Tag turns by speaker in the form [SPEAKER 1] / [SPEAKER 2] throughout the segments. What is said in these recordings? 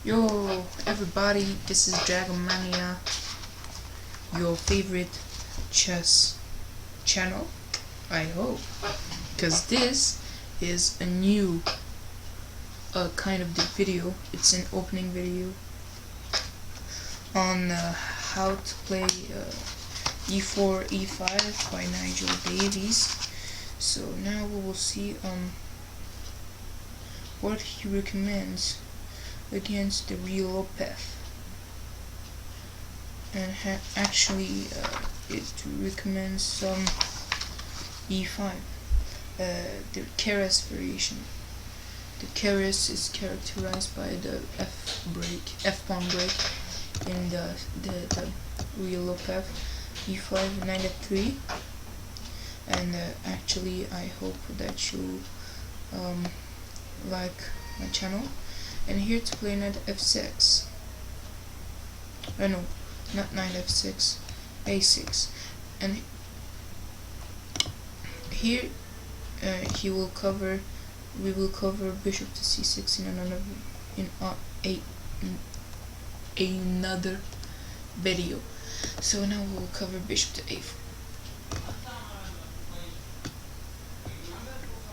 [SPEAKER 1] Yo, everybody, this is Dragon Mania, your favorite chess channel, I hope, because this is a new kind of the video. It's an opening video on how to play e4, e5 by Nigel Davies. So now we will see what he recommends against the real lopez, and actually it recommends some e5, the keres variation. The keres is characterized by the f pawn break in the real lopez, e5, knight f3, and actually I hope that you like my channel. And here to play knight f6. No, not knight f6, a6. And here we will cover bishop to c6 in another video. So now we'll cover bishop to a4.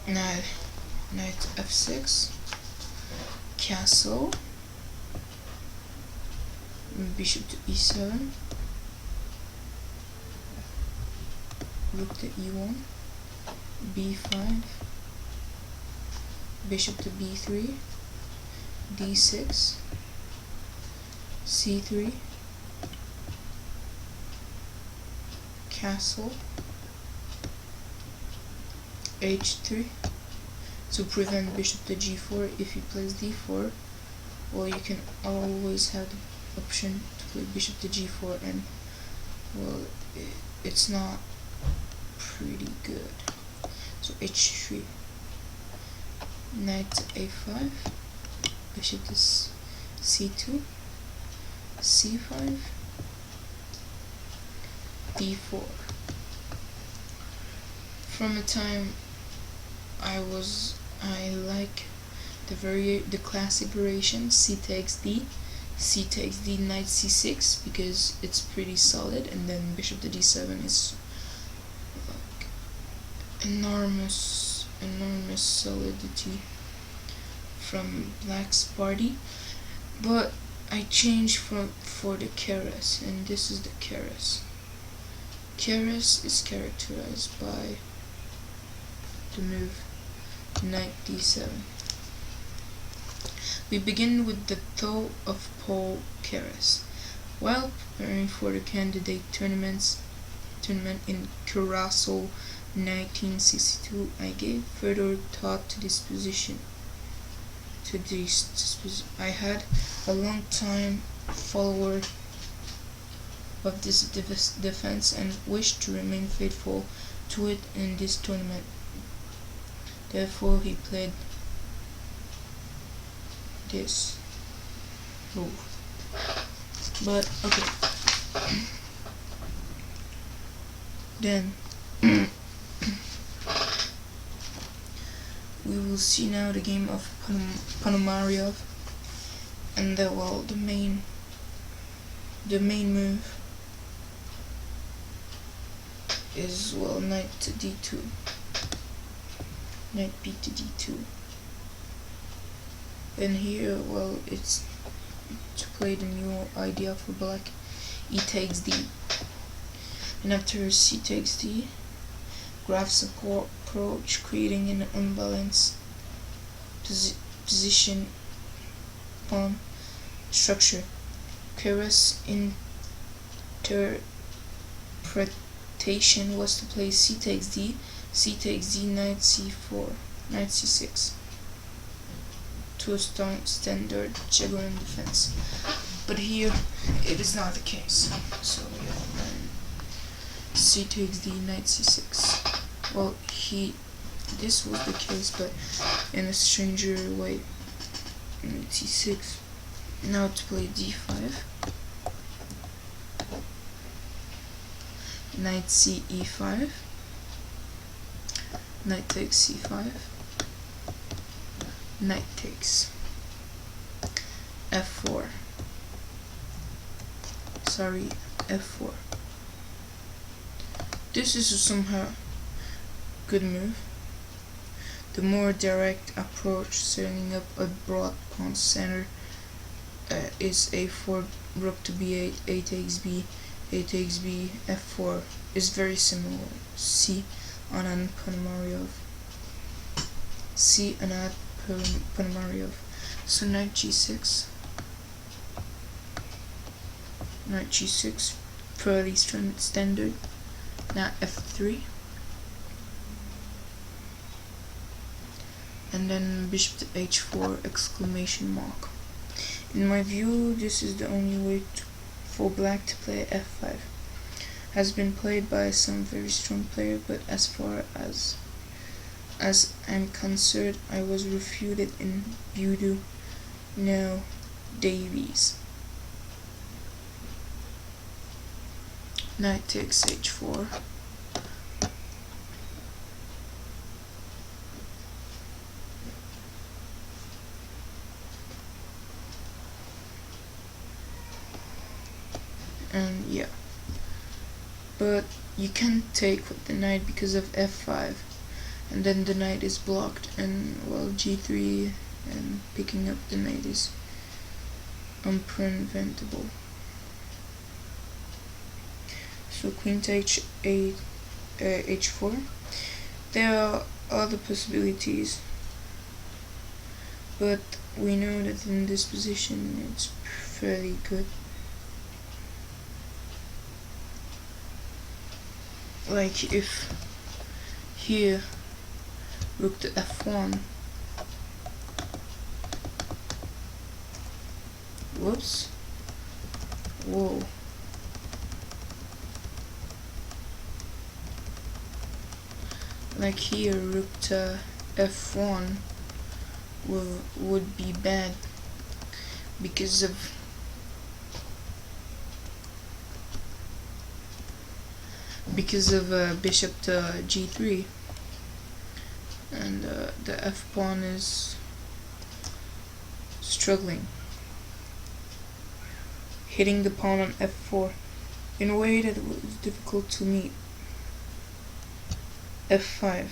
[SPEAKER 1] Knight f6, castle, bishop to e7, rook to e1, b5, bishop to b3, d6, c3, castle, h3, to prevent bishop to g4. If he plays d4, well, you can always have the option to play bishop to g4, and well, it's not pretty good. So h3, knight to a5, bishop to c2, c5, d4. From the time I like the classic variation, c takes d, knight c6, because it's pretty solid, and then bishop to d7 is like enormous solidity from black's party. But I changed for the keres, and this is the keres. Keres is characterized by the move knight d7. We begin with the toe of Paul Keres. While preparing for the candidate tournament in Curacao 1962, I gave further thought to this position. I had a long time follower of this defense and wished to remain faithful to it in this tournament. Therefore, he played this move. But okay, then we will see now the game of Ponomariov, and the main move is knight to d2. Knight b to d2, and here it's to play the new idea for black, e takes d, and after c takes d, graphs approach, creating an unbalanced position pawn structure. Keres' interpretation was to play c takes d, knight c4, knight c6 to a standard Jaguarian defense. But here it is not the case. So we have c takes d, knight c6. Well, this was the case, but in a stranger way. Knight c6. Now to play d5. Knight c e5. Knight takes c5, knight takes, f4. Sorry, f4. This is somehow good move. The more direct approach, setting up a broad pawn center, is a4, rook to b8, a takes b, a takes b, f4 is very similar. C on Ponomariov. C on Ponomariov. So knight g6. Knight g6, fairly standard. Now f3. And then bishop to h4, exclamation mark. In my view, this is the only way for black to play f5. Has been played by some very strong player, but as far as I'm concerned, I was refuted in Budo No Davies. Knight takes h4. And yeah, but you can't take with the knight because of f5, and then the knight is blocked, and well, g3 and picking up the knight is unpreventable. So queen to h8, h4. There are other possibilities, but we know that in this position it's fairly good. Like if here rook to f1, whoops, whoa, like here rook to f1 would be bad because of bishop to g3, and the f pawn is struggling, hitting the pawn on f4 in a way that was difficult to meet. f5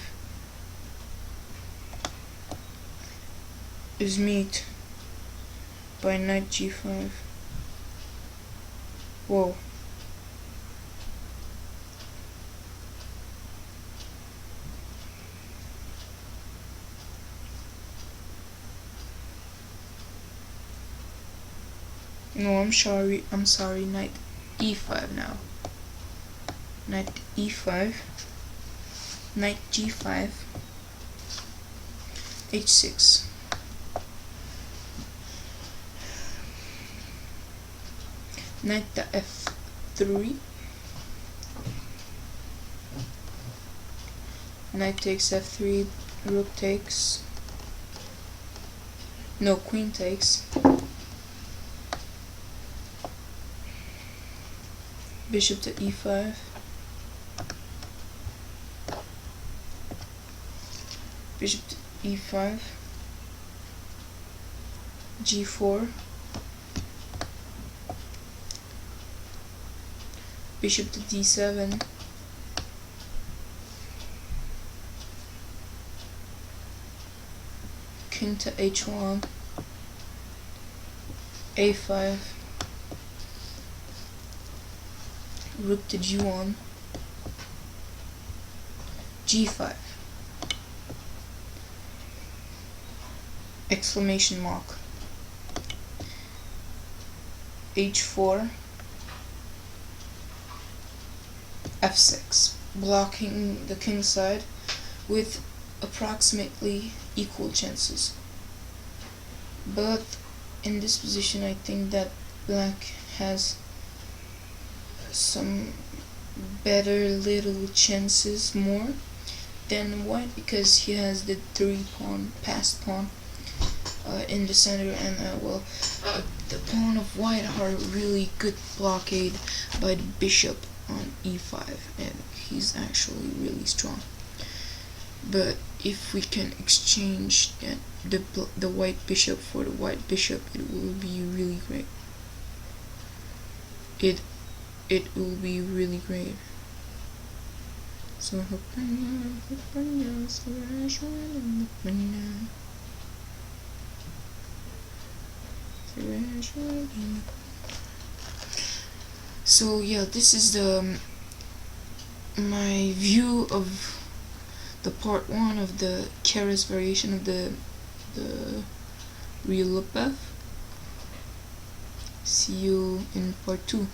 [SPEAKER 1] is met by knight g5. Whoa. No, I'm sorry, knight e5 now. Knight e5, knight g5, h6. Knight to f3. Knight takes f3, rook takes. No, queen takes. Bishop to e5. Bishop to e5. g4. Bishop to d7. King to h1. a5. Rook to g1, g5, exclamation mark, h4, f6, blocking the king side with approximately equal chances. But in this position, I think that black has some better little chances more than white, because he has the 3-pawn passed pawn in the center, and the pawn of white are really good blockade by the bishop on e5, and he's actually really strong. But if we can exchange the white bishop for the white bishop, it will be it will be really great. So so yeah, this is my view of the part 1 of the Keres variation of the real lopez. See you in part 2.